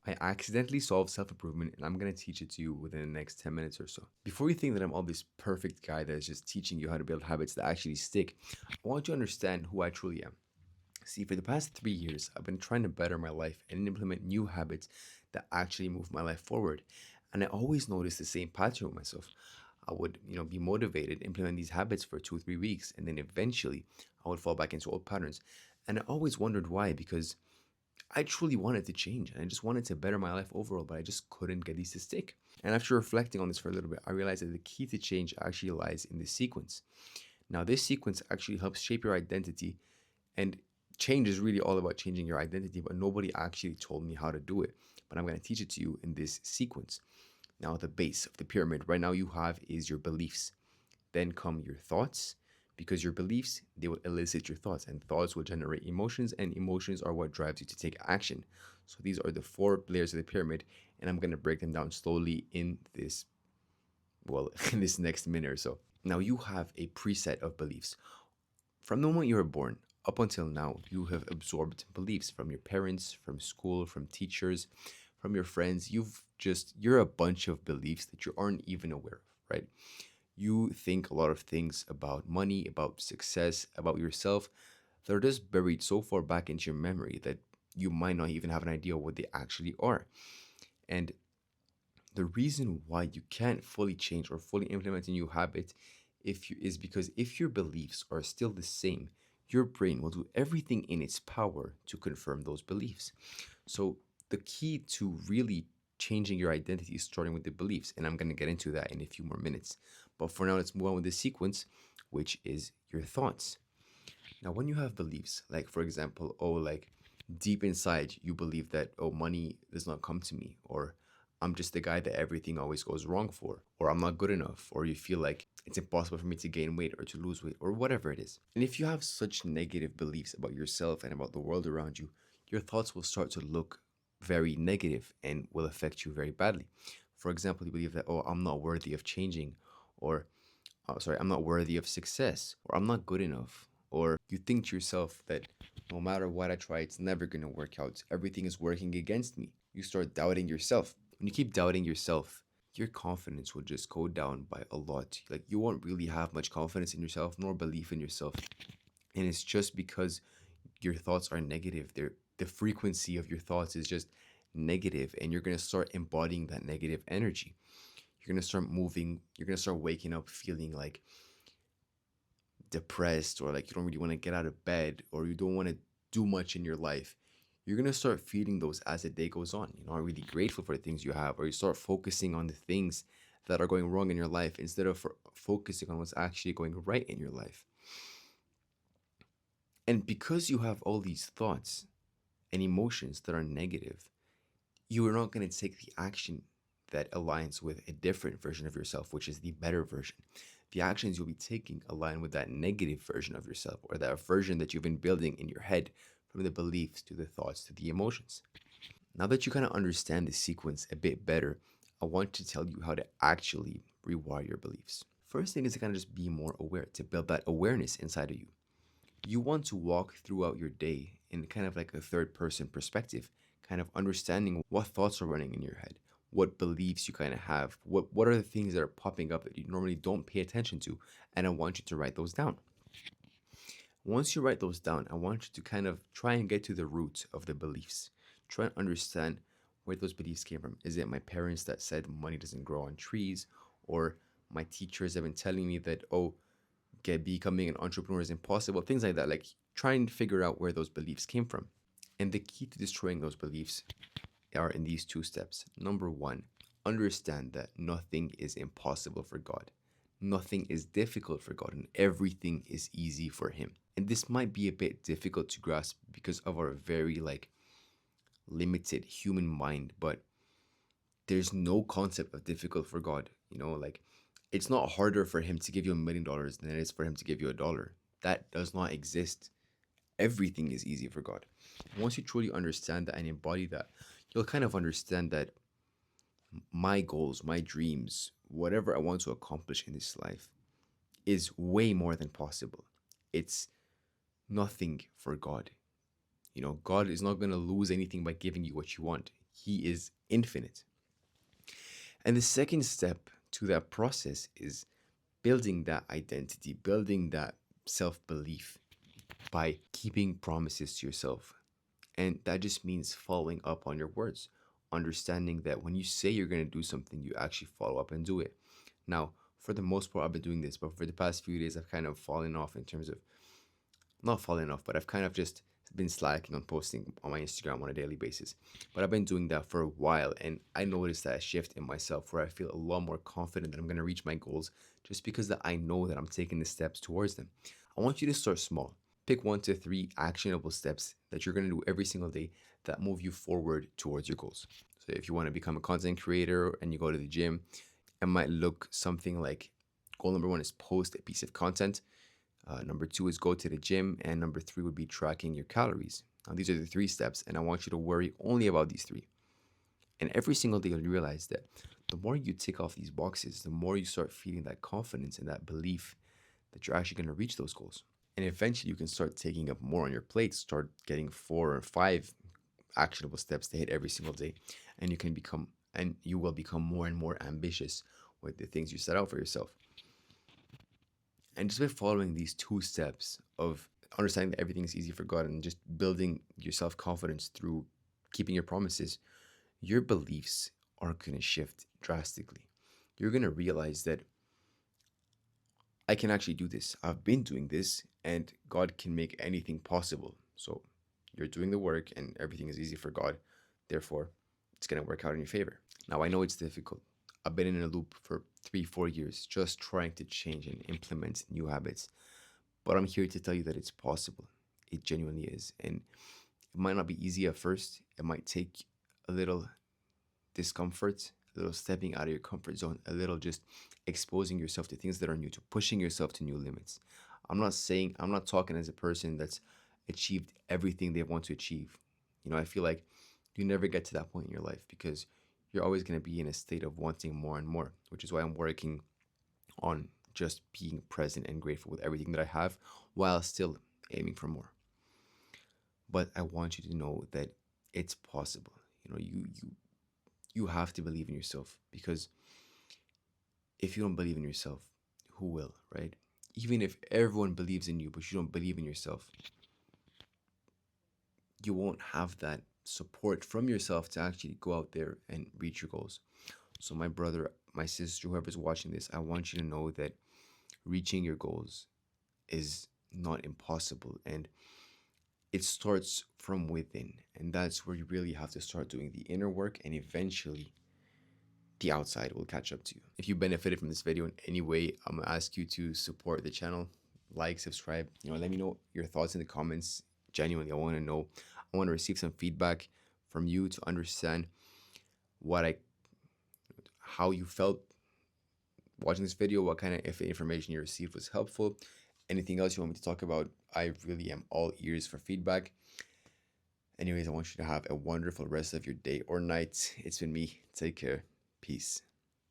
I accidentally solved self improvement, and I'm going to teach it to you within the next 10 minutes or so. Before you think that I'm all this perfect guy that is just teaching you how to build habits that actually stick, I want you to understand who I truly am. See, for the past 3 years, I've been trying to better my life and implement new habits that actually move my life forward. And I always noticed the same pattern with myself. I would, be motivated, implement these habits for 2 or 3 weeks, and then eventually I would fall back into old patterns. And I always wondered why, because I truly wanted to change and I just wanted to better my life overall, but I just couldn't get these to stick. And after reflecting on this for a little bit, I realized that the key to change actually lies in this sequence. Now, this sequence actually helps shape your identity, and change is really all about changing your identity, but nobody actually told me how to do it. But I'm going to teach it to you in this sequence. Now, the base of the pyramid right now you have is your beliefs. Then come your thoughts, because your beliefs, they will elicit your thoughts, and thoughts will generate emotions, and emotions are what drives you to take action. So these are the four layers of the pyramid, and I'm going to break them down slowly in this, well, in this next minute or so. Now, you have a preset of beliefs. From the moment you were born up until now, you have absorbed beliefs from your parents, from school, from teachers, from your friends. You're a bunch of beliefs that you aren't even aware of, right? You think a lot of things about money, about success, about yourself. They're just buried so far back into your memory that you might not even have an idea what they actually are. And the reason why you can't fully change or fully implement a new habit is because if your beliefs are still the same, your brain will do everything in its power to confirm those beliefs. So the key to really changing your identity is starting with the beliefs, and I'm going to get into that in a few more minutes. But for now, let's move on with the sequence, which is your thoughts. Now, when you have beliefs, like for example, like deep inside you believe that, money does not come to me, or I'm just the guy that everything always goes wrong for, or I'm not good enough, or you feel like it's impossible for me to gain weight or to lose weight, or whatever it is. And if you have such negative beliefs about yourself and about the world around you, your thoughts will start to look very negative and will affect you very badly. For example, you believe that, I'm not worthy of changing, or I'm not worthy of success, or I'm not good enough, or you think to yourself that no matter what I try, it's never going to work out. Everything is working against me. You start doubting yourself. When you keep doubting yourself, your confidence will just go down by a lot. Like, you won't really have much confidence in yourself nor belief in yourself. And it's just because your thoughts are negative. The frequency of your thoughts is just negative, and you're going to start embodying that negative energy. You're going to start moving, you're going to start waking up feeling like depressed, or like you don't really want to get out of bed, or you don't want to do much in your life. You're going to start feeling those as the day goes on. You're not really grateful for the things you have, or you start focusing on the things that are going wrong in your life instead of focusing on what's actually going right in your life. And because you have all these thoughts and emotions that are negative, you are not going to take the action that aligns with a different version of yourself, which is the better version. The actions you'll be taking align with that negative version of yourself, or that version that you've been building in your head, from the beliefs to the thoughts to the emotions. Now that you kind of understand the sequence a bit better, I want to tell you how to actually rewire your beliefs. First thing is to kind of just be more aware, to build that awareness inside of you. You want to walk throughout your day in kind of like a third person perspective, kind of understanding what thoughts are running in your head, what beliefs you kind of have, what are the things that are popping up that you normally don't pay attention to, and I want you to write those down. Once you write those down, I want you to kind of try and get to the root of the beliefs. Try and understand where those beliefs came from. Is it my parents that said money doesn't grow on trees, or my teachers have been telling me that, becoming an entrepreneur is impossible, things like that. Like, try and figure out where those beliefs came from. And the key to destroying those beliefs are in these two steps. Number one, understand that nothing is impossible for God. Nothing is difficult for God, and everything is easy for Him. And this might be a bit difficult to grasp because of our very limited human mind, but there's no concept of difficult for God. Like, it's not harder for Him to give you $1 million than it is for Him to give you $1. That does not exist. Everything is easy for God. Once you truly understand that and embody that, you'll kind of understand that my goals, my dreams, whatever I want to accomplish in this life is way more than possible. It's nothing for God. God is not going to lose anything by giving you what you want. He is infinite. And the second step to that process is building that identity, building that self belief by keeping promises to yourself. And that just means following up on your words, understanding that when you say you're going to do something, you actually follow up and do it. Now, for the most part, I've been doing this, but for the past few days, I've kind of fallen off in terms of not falling off, but I've kind of just been slacking on posting on my Instagram on a daily basis. But I've been doing that for a while, and I noticed that shift in myself where I feel a lot more confident that I'm going to reach my goals just because that I know that I'm taking the steps towards them. I want you to start small. Pick 1 to 3 actionable steps that you're going to do every single day that move you forward towards your goals. So if you want to become a content creator and you go to the gym, it might look something like goal number 1 is post a piece of content. Number 2 is go to the gym. And number 3 would be tracking your calories. Now, these are the 3 steps, and I want you to worry only about these 3. And every single day, you'll realize that the more you tick off these boxes, the more you start feeling that confidence and that belief that you're actually going to reach those goals. And eventually, you can start taking up more on your plate, start getting 4 or 5 actionable steps to hit every single day. And you will become more and more ambitious with the things you set out for yourself. And just by following these 2 steps of understanding that everything is easy for God and just building your self confidence through keeping your promises, your beliefs are going to shift drastically. You're going to realize that I can actually do this. I've been doing this, and God can make anything possible. So you're doing the work, and everything is easy for God. Therefore, it's going to work out in your favor. Now, I know it's difficult. I've been in a loop for 3-4 years just trying to change and implement new habits. But I'm here to tell you that it's possible. It genuinely is. And it might not be easy at first. It might take a little discomfort, a little stepping out of your comfort zone, a little just exposing yourself to things that are new, to pushing yourself to new limits. I'm not talking as a person that's achieved everything they want to achieve. I feel like you never get to that point in your life because you're always going to be in a state of wanting more and more, which is why I'm working on just being present and grateful with everything that I have while still aiming for more. But I want you to know that it's possible. You have to believe in yourself, because if you don't believe in yourself, who will, right? Even if everyone believes in you, but you don't believe in yourself, you won't have that support from yourself to actually go out there and reach your goals. So my brother, my sister, whoever's watching this, I want you to know that reaching your goals is not impossible, and it starts from within. And that's where you really have to start doing the inner work, and eventually the outside will catch up to you. If you benefited from this video in any way, I'm gonna ask you to support the channel, like, subscribe, let me know your thoughts in the comments. Genuinely, I want to know. I want to receive some feedback from you to understand how you felt watching this video, what kind of if information you received was helpful, anything else you want me to talk about. I really am all ears for feedback. Anyways, I want you to have a wonderful rest of your day or night. It's been me. Take care. Peace.